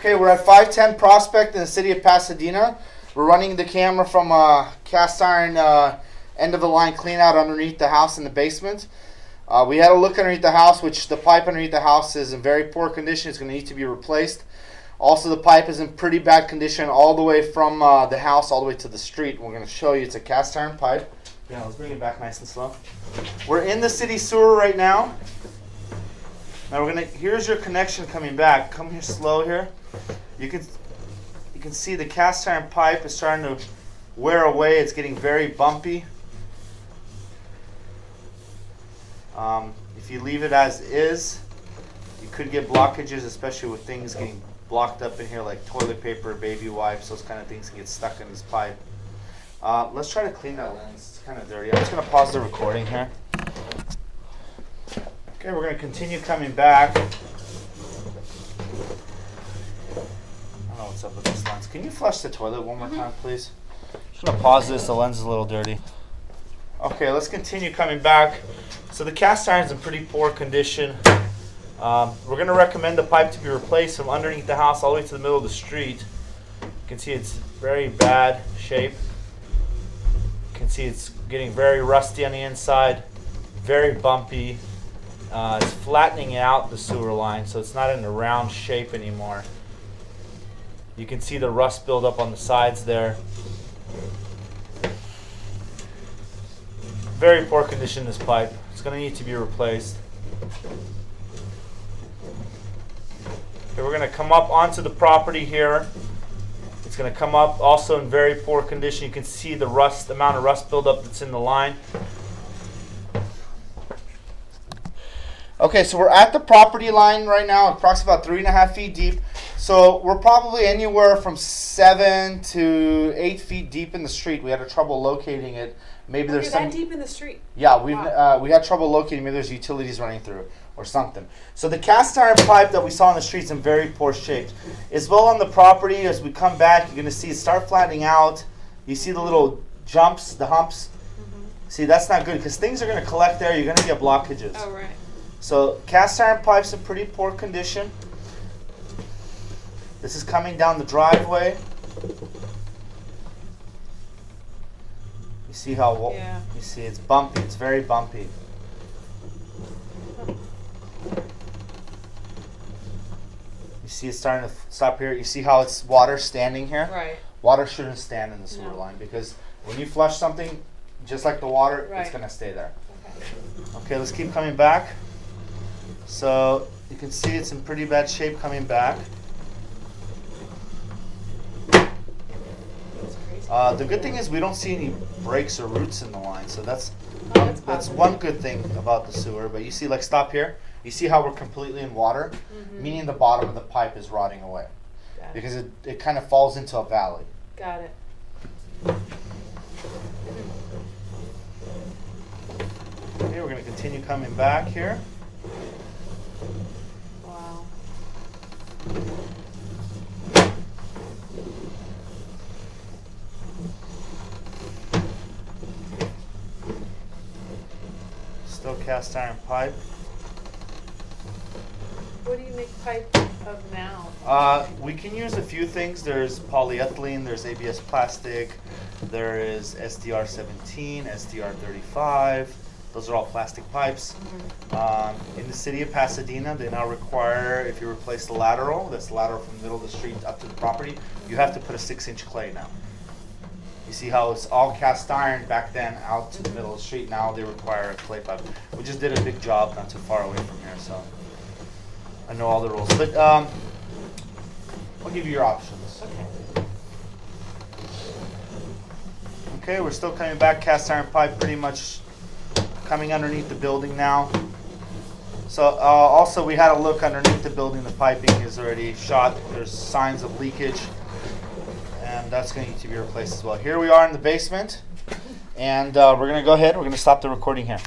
Okay, we're at 510 Prospect in the city of Pasadena. We're running the camera from a cast iron end of the line clean out underneath the house in the basement. We had a look underneath the house, which the pipe underneath the house is in very poor condition. It's going to need to be replaced. Also, the pipe is in pretty bad condition all the way from the house all the way to the street. We're going to show you it's a cast iron pipe. Yeah, let's bring it back nice and slow. We're in the city sewer right now. Now here's your connection coming back. Come here slow here. You can see the cast iron pipe is starting to wear away. It's getting very bumpy. If you leave it as is, you could get blockages, especially with things getting blocked up in here like toilet paper, baby wipes, those kind of things can get stuck in this pipe. Let's try to clean that lens. It's kind of dirty. I'm just going to pause the recording here. Okay, we're going to continue coming back. I don't know what's up with this lens. Can you flush the toilet one more time, please? Just going to pause this. The lens is a little dirty. Okay, let's continue coming back. So the cast iron's in pretty poor condition. We're going to recommend the pipe to be replaced from underneath the house all the way to the middle of the street. You can see it's very bad shape. You can see it's getting very rusty on the inside, very bumpy. It's flattening out the sewer line, so it's not in a round shape anymore. You can see the rust build up on the sides there. Very poor condition, this pipe. It's going to need to be replaced. Okay, we're going to come up onto the property here. It's going to come up also in very poor condition. You can see the rust, the amount of rust buildup that's in the line. Okay, so we're at the property line right now, approximately about 3.5 feet deep. So we're probably anywhere from 7 to 8 feet deep in the street. We had trouble locating it. Maybe there's some that deep in the street. Yeah, we had trouble locating. Maybe there's utilities running through or something. So the cast iron pipe that we saw in the street's in very poor shape. As well on the property, as we come back, you're going to see it start flattening out. You see the little jumps, the humps. Mm-hmm. See, that's not good because things are going to collect there. You're going to get blockages. Oh, right. So cast iron pipe's in pretty poor condition. This is coming down the driveway. You see how you see it's bumpy. It's very bumpy. You see it's starting to stop here. You see how it's water standing here? Right. Water shouldn't stand in the sewer line because when you flush something, just like the water, it's going to stay there. Okay, let's keep coming back. So you can see it's in pretty bad shape coming back. The good thing is we don't see any breaks or roots in the line, so that's one good thing about the sewer. But you see, like, stop here. You see how we're completely in water, meaning the bottom of the pipe is rotting away because it kind of falls into a valley. Got it. Okay, we're going to continue coming back here. Wow. Still cast iron pipe. What do you make pipe of now? We can use a few things. There's polyethylene, there's ABS plastic, there is SDR-17, SDR-35. Those are all plastic pipes. Mm-hmm. In the city of Pasadena, they now require, if you replace the lateral, that's the lateral from the middle of the street up to the property, you have to put a 6-inch clay now. You see how it's all cast iron back then out to the middle of the street. Now they require a clay pipe. We just did a big job not too far away from here, so I know all the rules. But I'll give you your options. Okay. Okay, we're still coming back. Cast iron pipe pretty much coming underneath the building now. So also we had a look underneath the building. The piping is already shot. There's signs of leakage. And that's going to need to be replaced as well. Here we are in the basement, and we're going to go ahead. We're going to stop the recording here.